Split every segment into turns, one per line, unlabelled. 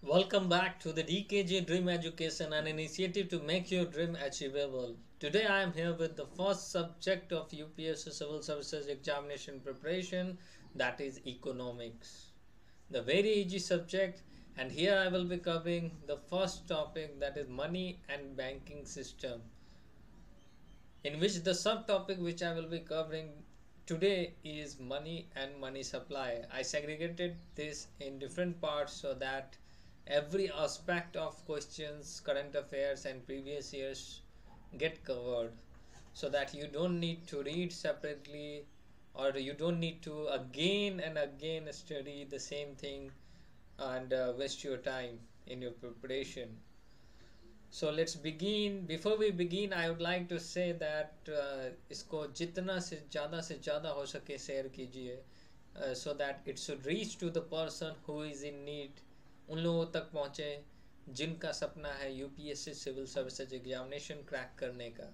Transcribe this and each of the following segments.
Welcome back to the DKG Dream Education, an initiative to make your dream achievable. Today I am here with the first subject of UPSC Civil Services examination preparation, that is economics. The very easy subject, and here I will be covering the first topic, that is money and banking system, in which the subtopic which I will be covering today is money and money supply. I segregated this in different parts so that every aspect of questions, current affairs, and previous years get covered, so that you don't need to read separately or you don't need to again and again study the same thing and waste your time in your preparation. So let's begin. Before we begin, I would like to say that इसको जितना से ज़्यादा हो सके share कीजिए, so that it should reach to the person who is in need. उन लोगों तक पहुँचे जिनका सपना है UPSC civil services examination crack करने का.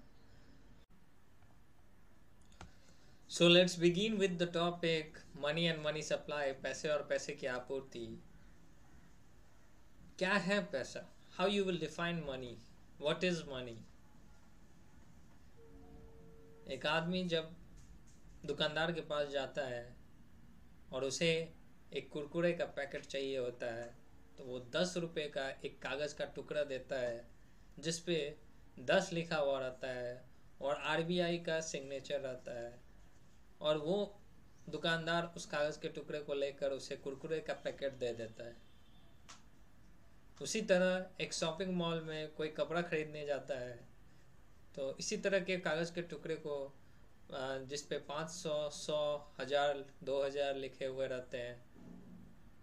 So let's begin with the topic money and money supply. पैसे और पैसे की आपूर्ति. क्या है पैसा? How you will define money? What is money? एक आदमी जब दुकानदार के पास जाता है और उसे एक कुरकुरे का पैकेट चाहिए होता है, तो वो 10 रुपये का एक कागज़ का टुकड़ा देता है जिस पे 10 लिखा हुआ रहता है और आरबीआई का सिग्नेचर रहता है, और वो दुकानदार उस कागज़ के टुकड़े को लेकर उसे कुरकुरे का पैकेट दे देता है. उसी तरह एक शॉपिंग मॉल में कोई कपड़ा खरीदने जाता है तो इसी तरह के कागज़ के टुकड़े को जिस पे 500, 100, 1000, 2000 लिखे हुए रहते हैं,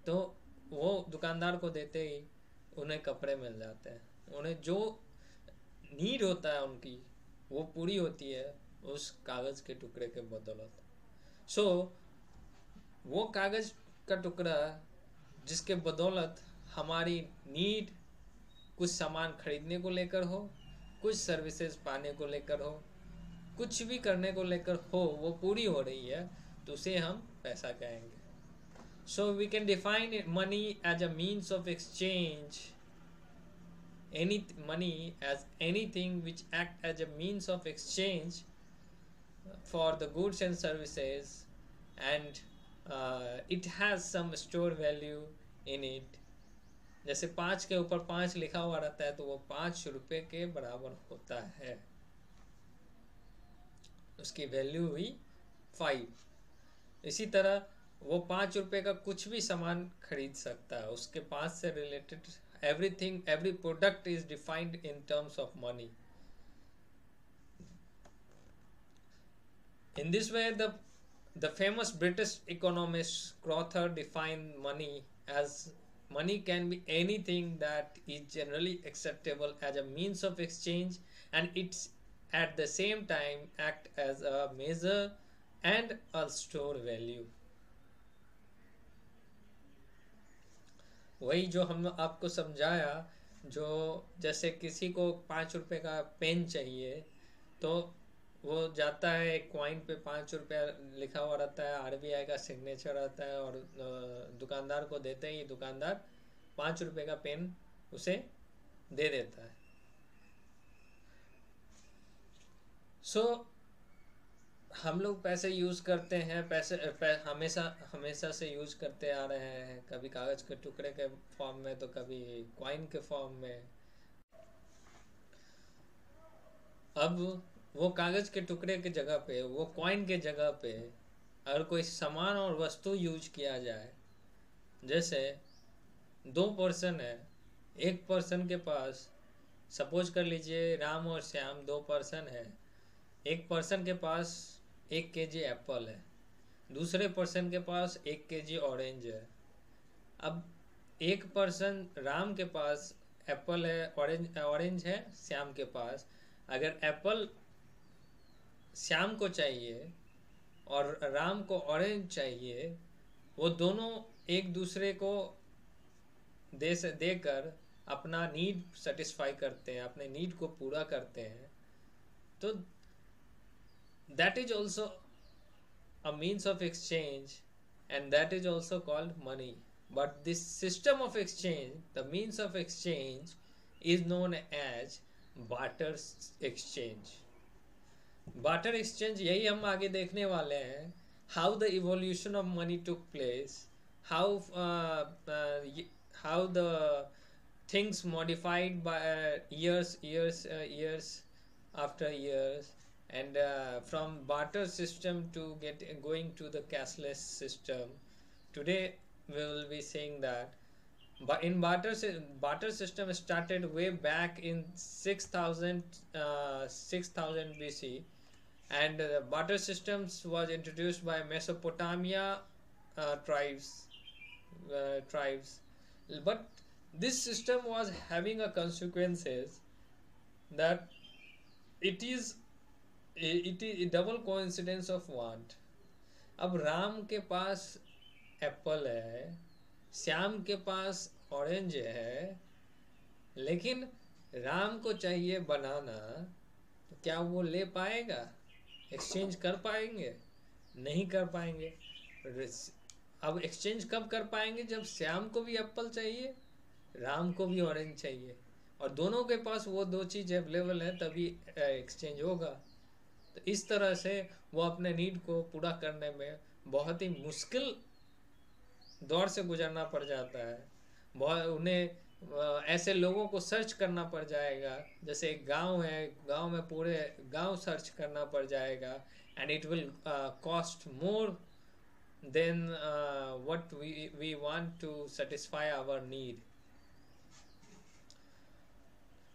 तो वो दुकानदार को देते ही उन्हें कपड़े मिल जाते हैं. उन्हें जो नीड होता है उनकी वो पूरी होती है उस कागज़ के टुकड़े के बदौलत. सो वो कागज़ का टुकड़ा जिसके बदौलत हमारी नीड कुछ सामान खरीदने को लेकर हो, कुछ सर्विसेज पाने को लेकर हो, कुछ भी करने को लेकर हो, वो पूरी हो रही है, तो उसे हम पैसा कहेंगे. So we can define money as a means of exchange. Any money as anything which act as a means of exchange for the goods and services, and it has some stored value in it. जैसे 5 के ऊपर 5 लिखा हुआ रहता है तो वो 5 रुपये के बराबर होता है, उसकी वैल्यू हुई 5. इसी तरह वो 5 रुपये का कुछ भी सामान खरीद सकता है, उसके 5 से related everything, every product is defined in terms of money. In this way, the famous British economist Crowther defined money as money can be anything that is generally acceptable as a means of exchange, and it's at the same time act as a measure and a store value. वही जो हम आपको समझाया, जो जैसे किसी को 5 रुपये का पेन चाहिए तो वो जाता है, एक क्वाइन पे 5 रुपया लिखा हुआ रहता है, आरबीआई का सिग्नेचर रहता है, और दुकानदार को देते ही दुकानदार 5 रुपये का पेन उसे दे देता है. सो हम लोग पैसे यूज़ करते हैं, हमेशा से यूज़ करते आ रहे हैं, कभी कागज़ के टुकड़े के फॉर्म में तो कभी क्वाइन के फॉर्म में. अब वो कागज़ के टुकड़े के जगह पे, वो कॉइन के जगह पे अगर कोई सामान और वस्तु यूज किया जाए, जैसे 2 पर्सन है, एक पर्सन के पास, सपोज कर लीजिए राम और श्याम 2 पर्सन है, एक पर्सन के पास 1 केजी एप्पल है, दूसरे पर्सन के पास 1 केजी ऑरेंज है. अब एक पर्सन राम के पास एप्पल है, ऑरेंज है श्याम के पास. अगर एप्पल श्याम को चाहिए और राम को ऑरेंज चाहिए, वो दोनों एक दूसरे को देकर अपना नीड सेटिस्फाई करते हैं, अपने नीड को पूरा करते हैं. तो that is also a means of exchange, and that is also called money. But this system of exchange, the means of exchange, is known as barter exchange. Barter exchange यही हम आगे देखने वाले हैं. How the evolution of money took place, how how the things modified by years after years, and from barter system to going to the cashless system. Today we will be saying that. But in barter system started way back in 6000 BC, and barter systems was introduced by Mesopotamia tribes. But this system was having a consequences that it is a double coincidence of want. अब राम के पास Apple है, श्याम के पास orange है, लेकिन राम को चाहिए बनाना, तो क्या वो ले पाएगा? एक्सचेंज कर पाएंगे? नहीं कर पाएंगे. अब एक्सचेंज कब कर पाएंगे? जब श्याम को भी एप्पल चाहिए, राम को भी ऑरेंज चाहिए, और दोनों के पास वो दो चीज़ अवेलेबल है, तभी एक्सचेंज होगा. तो इस तरह से वो अपने नीड को पूरा करने में बहुत ही मुश्किल दौर से गुजरना पड़ जाता है. बहुत उन्हें ऐसे लोगों को सर्च करना पड़ जाएगा. जैसे एक गांव है, गांव में पूरे गांव सर्च करना पड़ जाएगा, and it will cost more than what we want to satisfy our need.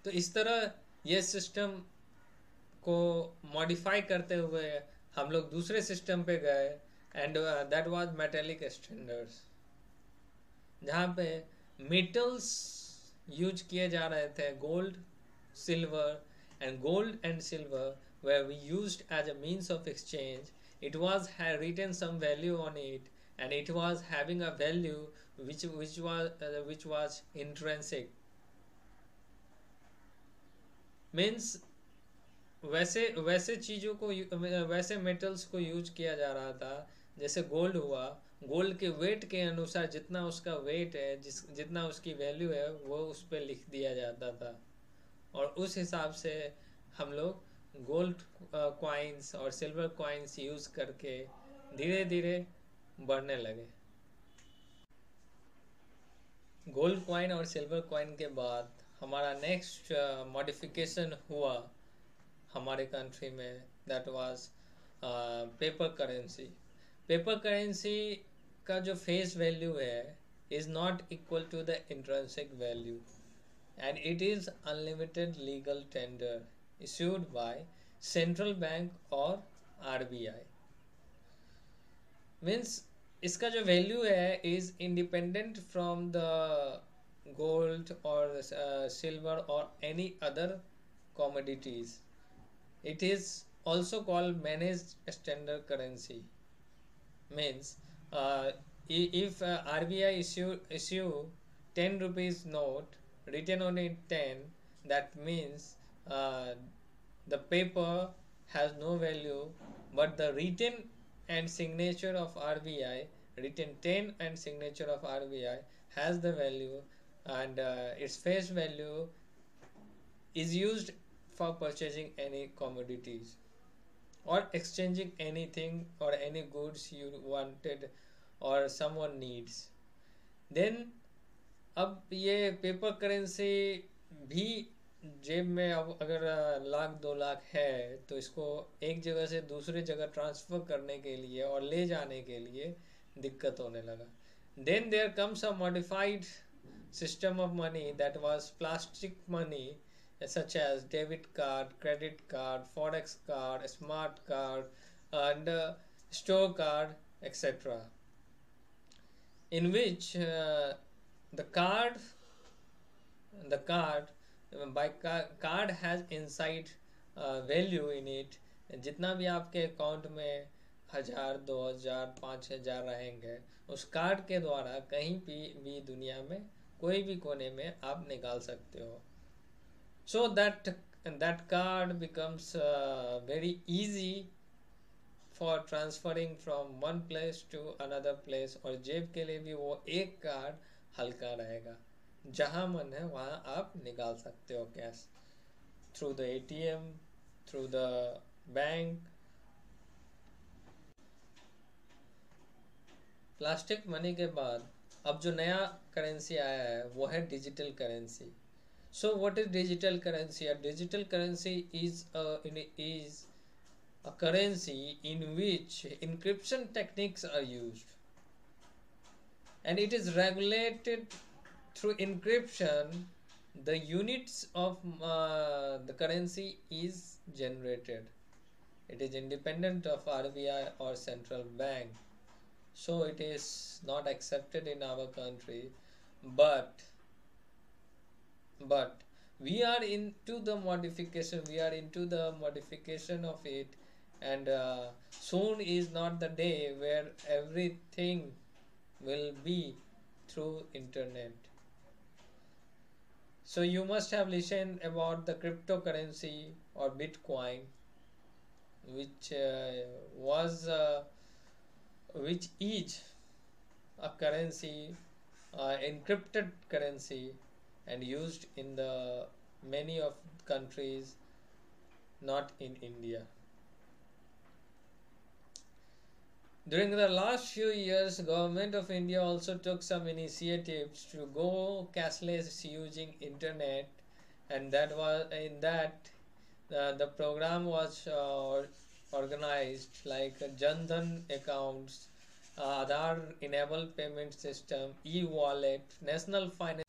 तो इस तरह ये सिस्टम को मॉडिफाई करते हुए हम लोग दूसरे सिस्टम पे गए, and that was metallic standards, जहाँ पे मेटल्स यूज किए जा रहे थे. Gold, silver, and gold and silver were we used as a means of exchange. It was had written some value on it, and it was having a value which was intrinsic. Means वैसे चीज़ों को, वैसे metals को use किया जा रहा था. जैसे गोल्ड हुआ, गोल्ड के वेट के अनुसार जितना उसका वेट है, जितना उसकी वैल्यू है, वो उस पर लिख दिया जाता था, और उस हिसाब से हम लोग गोल्ड कॉइन्स और सिल्वर कॉइन्स यूज करके धीरे धीरे बढ़ने लगे. गोल्ड कॉइन और सिल्वर कॉइन के बाद हमारा नेक्स्ट मॉडिफिकेशन हुआ हमारे कंट्री में, that was paper currency. Paper currency का जो फेस वैल्यू है is not equal to the intrinsic value, and it is unlimited legal tender issued by central bank और RBI. मीन्स इसका जो वैल्यू है is independent from the gold or silver or any other commodities. It is also called managed standard currency. Means if RBI issue 10 rupees note, written on it 10, that means the paper has no value, but the written and signature of RBI, written 10 and signature of RBI has the value, and its face value is used for purchasing any commodities or exchanging anything or any goods you wanted or someone needs. Then अब ये paper currency भी जेब में, अब अगर 1,00,000-2,00,000 है, तो इसको एक जगह से दूसरी जगह ट्रांसफ़र करने के लिए और ले जाने के लिए दिक्कत होने लगा. Then there comes a modified system of money, that was plastic money, such as debit card, credit card, forex card, smart card, and store card, etc., in which the card has inside value in it. जितना भी आपके account में 1,000, 2,000, 5,000 रहेंगे, उस card के द्वारा कहीं भी दुनिया में कोई भी कोने में आप निकाल सकते हो. So that card becomes very easy for transferring from one place to another place, और जेब के लिए भी वो एक कार्ड हल्का रहेगा। जहाँ मन है वहाँ आप निकाल सकते हो cash, through the ATM, through the bank. Plastic money के बाद अब जो नया करेंसी आया है वो है digital currency. So what is digital currency? Digital currency is a currency in which encryption techniques are used, and it is regulated through encryption. The units of the currency is generated. It is independent of RBI or central bank, so it is not accepted in our country. But but we are into the modification. We are into the modification of it, and soon is not the day where everything will be through internet. So you must have listened about the cryptocurrency or Bitcoin, which which is a currency, encrypted currency, and used in the many of countries, not in India. During the last few years, government of India also took some initiatives to go cashless using internet, and that was in that the program was organized like Jan Dhan accounts, Aadhaar enabled payment system, e-wallet, national finance.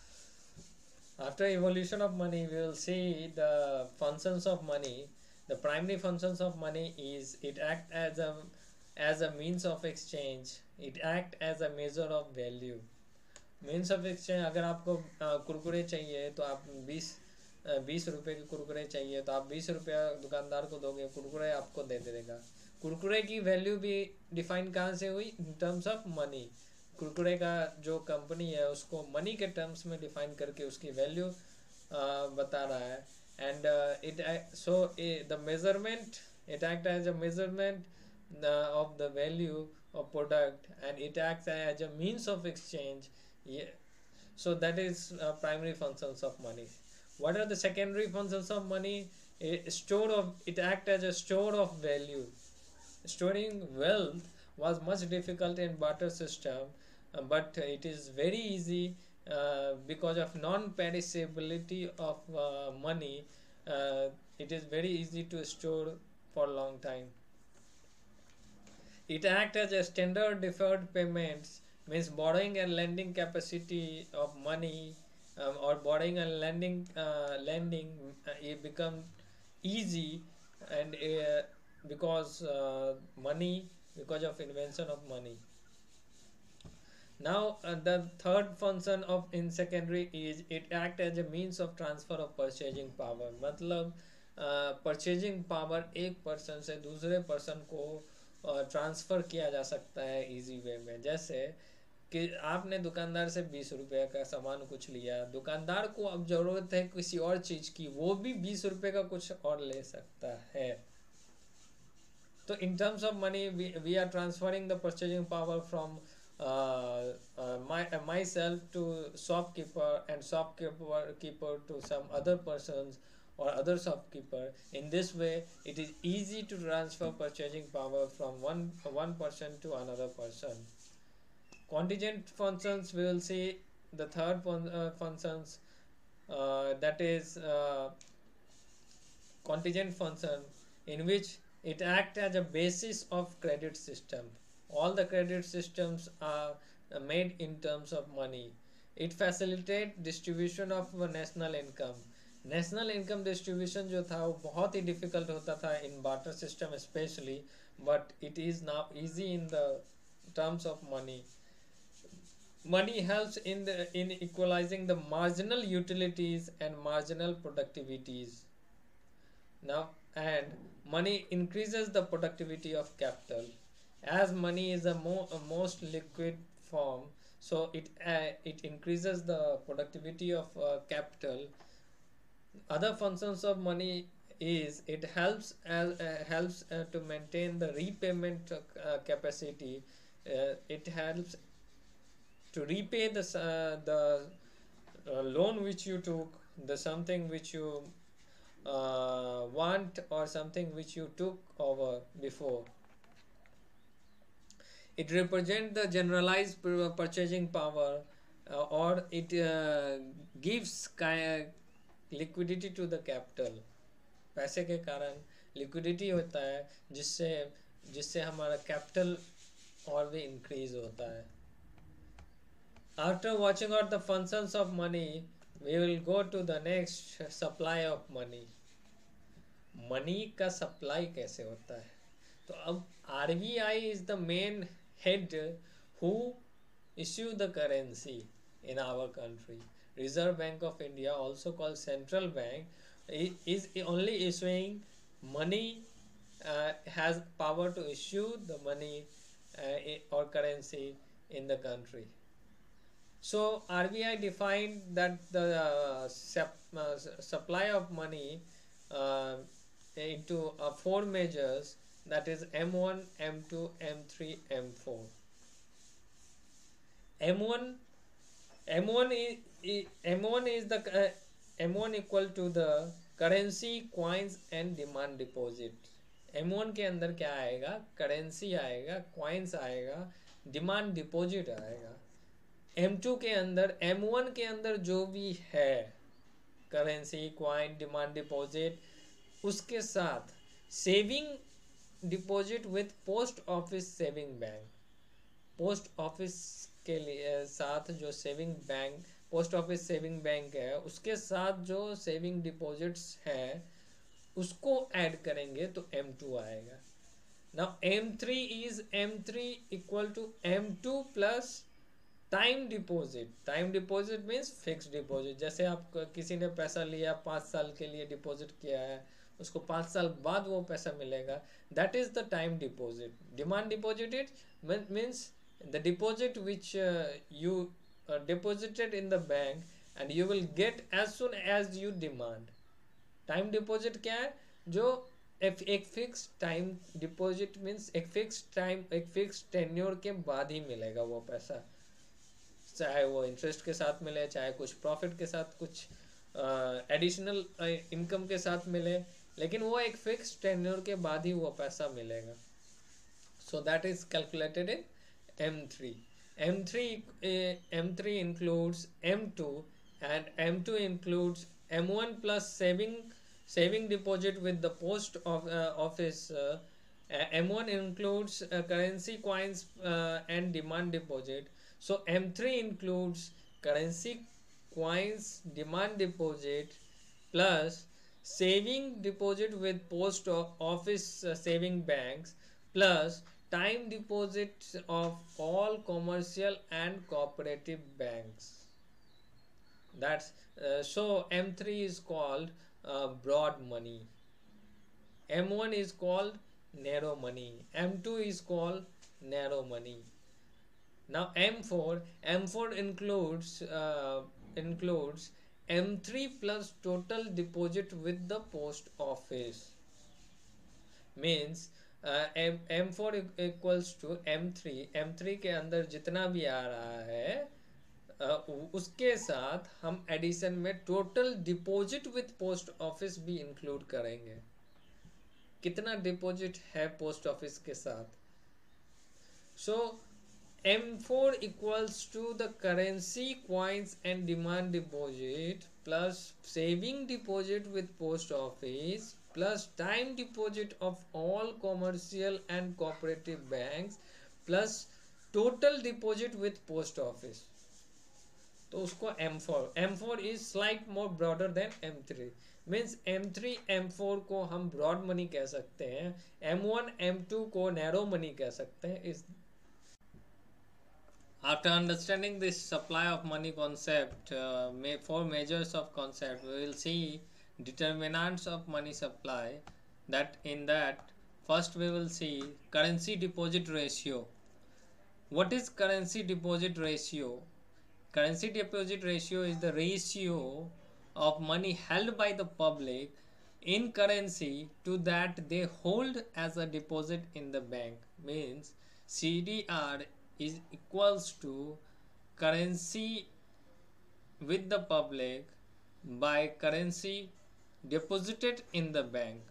After evolution of money, we will see the functions of money. The primary functions of money is it act as a means of exchange. It act as a measure of value. Means of exchange, अगर आपको कुरकुरे चाहिए तो आप 20 रुपए के कुरकुरे चाहिए तो आप 20 रुपया दुकानदार को दोगे, कुरकुरे आपको दे देगा। कुरकुरे की वैल्यू भी डिफाइन कहाँ से हुई? इन टर्म्स ऑफ मनी। कुरकुरे का जो कंपनी है उसको मनी के टर्म्स में डिफाइन करके उसकी वैल्यू बता रहा है। And it so the measurement, it act as a measurement of the value of product, and it acts as a means of exchange. Yeah. So that is primary functions of money. What are the secondary functions of money? It act as a store of value. Storing wealth was much difficult in barter system, but it is very easy because of non-perishability of money. It is very easy to store for a long time. It acts as a standard deferred payments, means borrowing and lending capacity of money, or borrowing and lending it become easy, and because money, because of invention of money. Now the third function of in secondary is it act as a means of transfer of purchasing power. मतलब purchasing power एक person से दूसरे person को transfer किया जा सकता है easy way में। जैसे कि आपने दुकानदार से 20 रुपये का सामान कुछ लिया, दुकानदार को अब ज़रूरत है किसी और चीज़ की, वो भी 20 रुपये का कुछ और ले सकता है। तो in terms of money we are transferring the purchasing power from myself to shopkeeper, and shopkeeper to some other persons or other shopkeeper. In this way it is easy to transfer purchasing power from one person to another person. Contingent functions, we will see the third functions, that is contingent function, in which it acts as a basis of credit system. All the credit systems are made in terms of money. It facilitates distribution of national income. National income distribution जो था वो बहुत ही difficult होता था in barter system specially, but it is now easy in the terms of money. Money helps in equalizing the marginal utilities and marginal productivities. Now, and money increases the productivity of capital. As money is a most liquid form, so it increases the productivity of capital. Other functions of money is it helps to maintain the repayment capacity. It helps to repay the loan which you took, the something which you want, or something which you took over before. It represents the generalized purchasing power, or it gives liquidity to the capital. पैसे के कारण liquidity होता है, जिससे जिससे हमारा capital और भी इंक्रीज होता है. After watching out the functions of money, we will go to the next, supply of money. Money का सप्लाई कैसे होता है? तो अब RBI is the main head who issue the currency in our country. Reserve Bank of India, also called Central Bank, is only issuing money, has power to issue the money or currency in the country. So RBI defined that the supply of money into 4 measures, that is M1, M2, M3, M4. M1 is the M1 equal to the currency, coins and demand deposit. M1 के अंदर क्या आएगा? Currency आएगा, coins आएगा, demand deposit आएगा. M2 के अंदर, M1 के अंदर जो भी है करेंसी, कॉइन, डिमांड डिपॉजिट, उसके साथ saving deposit with post office saving bank. Post office के लिए साथ जो saving bank, post office saving bank है, उसके साथ जो सेविंग डिपॉजिट्स हैं उसको ऐड करेंगे तो M2 आएगा. Now M3 equal to M2 plus time deposit. Time deposit means fix deposit. जैसे आप किसी ने पैसा लिया, 5 साल के लिए डिपॉजिट किया है, उसको 5 साल बाद वो पैसा मिलेगा, that is the time deposit. Demand deposit it means the deposit which you deposited in the bank and you will get as soon as you demand. Time deposit क्या है? जो एक फिक्स टाइम डिपॉजिट मीन्स एक fix time, एक fix tenure के बाद ही मिलेगा वो पैसा, चाहे वो इंटरेस्ट के साथ मिले, चाहे कुछ प्रॉफिट के साथ, कुछ एडिशनल इनकम के साथ मिले, लेकिन वो एक फिक्स टेन्योर के बाद ही वो पैसा मिलेगा. So that is calculated in M3. M3 includes M2, and M2 includes M1 plus saving deposit with the post office. M1 includes currency, coins and demand deposit. So M3 includes currency, coins, demand deposit plus saving deposit with post office saving banks plus time deposits of all commercial and cooperative banks. That's so M3 is called broad money, M1 is called narrow money, M2 is called narrow money. Now M4 includes M3 plus total deposit with the post office. Means M4 equals to M3 के अंदर जितना भी आ रहा है उसके साथ हम addition में total deposit with post office भी इंक्लूड करेंगे. कितना डिपॉजिट है पोस्ट ऑफिस के साथ? सो M4 equals to the currency, coins and demand deposit plus saving deposit with post office plus time deposit of all commercial and cooperative banks plus total deposit with post office. तो उसको M4 is slight more broader than M3. Means M3 M4 को हम broad money कह सकते हैं, M1 M2 को narrow money कह सकते हैं. After understanding this supply of money concept, 4 measures of concept, we will see determinants of money supply. That first we will see currency deposit ratio. What is currency deposit ratio? Currency deposit ratio is the ratio of money held by the public in currency to that they hold as a deposit in the bank. Means CDR is equals to currency with the public by currency deposited in the bank.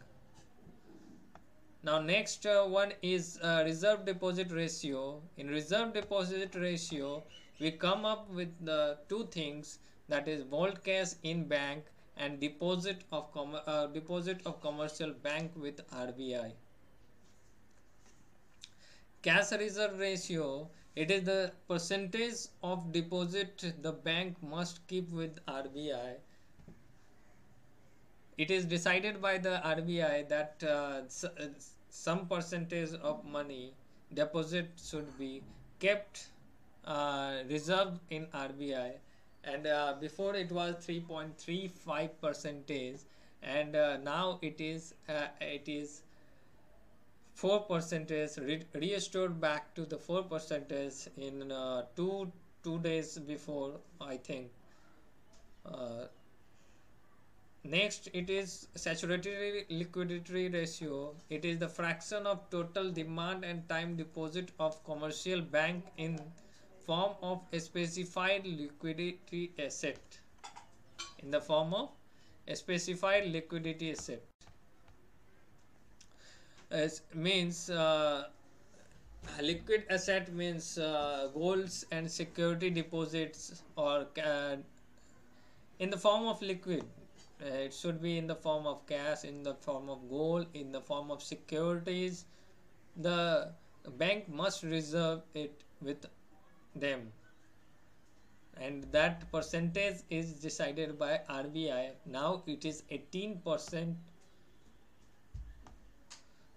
Now next one is reserve deposit ratio. In reserve deposit ratio, we come up with the two things, that is vault cash in bank and deposit of commercial bank with RBI. Cash reserve ratio, it is the percentage of deposit the bank must keep with RBI. It is decided by the RBI that some percentage of money deposit should be kept reserved in RBI, and before it was 3.35 percentage, and now it is 4 percentage, restored back to the 4 percentage in two days before, I think. Next, it is saturated liquidity ratio. It is the fraction of total demand and time deposit of commercial bank in form of a specified liquidity asset. In the form of a specified liquidity asset. Means liquid asset means golds and security deposits, or in the form of liquid. It should be in the form of cash, in the form of gold, in the form of securities. The bank must reserve it with them, and that percentage is decided by RBI. Now it is 18%.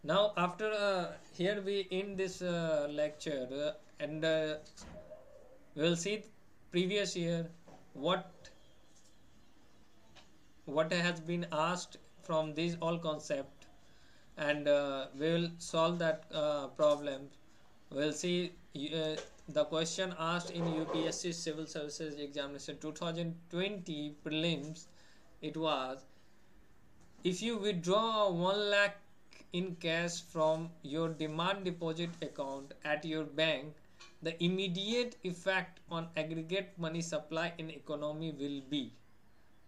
Now after here we end this lecture, and we will see previous year what has been asked from these all concept, and we will solve that problem. We will see the question asked in UPSC Civil Services Examination 2020 prelims. It was, if you withdraw 1 lakh in cash from your demand deposit account at your bank, the immediate effect on aggregate money supply in economy will be: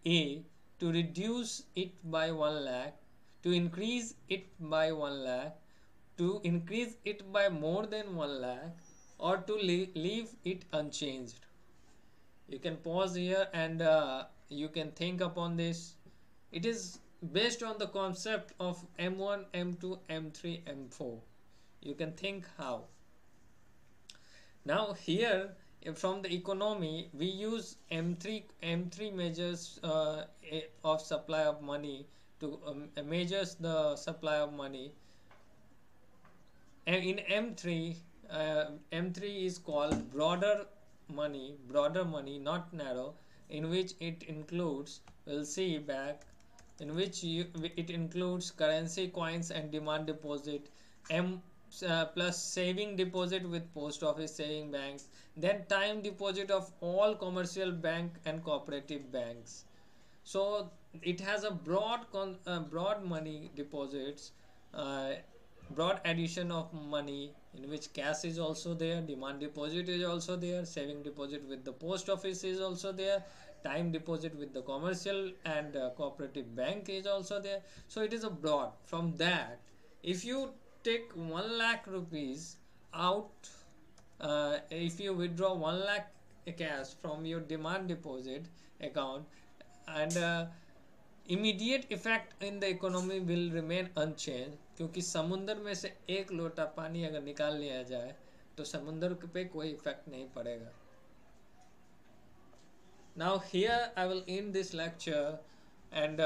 A, to reduce it by 1 lakh, to increase it by 1 lakh, to increase it by more than 1 lakh, or to leave it unchanged. You can pause here and you can think upon this. It is based on the concept of M1, M2, M3, M4. You can think how. Now here from the economy we use M3 measures of supply of money to measures the supply of money. And in M3, M3 is called broader money, not narrow, in which it includes, we'll see back, in which it includes currency, coins and demand deposit, plus saving deposit with post office saving banks, then time deposit of all commercial bank and cooperative banks. So it has a broad money deposits, broad addition of money, in which cash is also there, demand deposit is also there, saving deposit with the post office is also there, time deposit with the commercial and cooperative bank is also there. So it is a broad. From that, if you take 1 lakh rupees out, if you withdraw 1 lakh cash from your demand deposit account, and immediate effect in the economy will remain unchanged, क्योंकि समुंदर में से एक लोटा पानी अगर निकाल लिया जाए तो समुंदर पे कोई इफेक्ट नहीं पड़ेगा. Now here I will end this lecture, and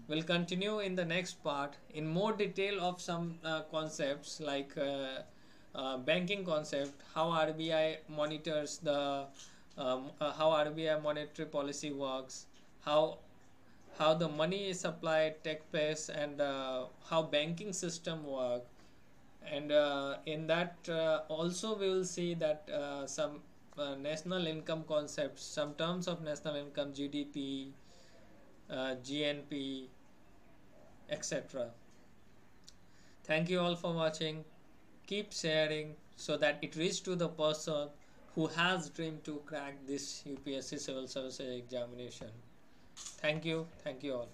we'll continue in the next part in more detail of some concepts like banking concept, how RBI monitors the how RBI monetary policy works, how the money is supplied take place, and how banking system work. And in that also we will see that some national income concepts, some terms of national income, GDP, GNP, etc. Thank you all for watching. Keep sharing so that it reaches to the person who has dreamed to crack this UPSC Civil Services examination. Thank you all.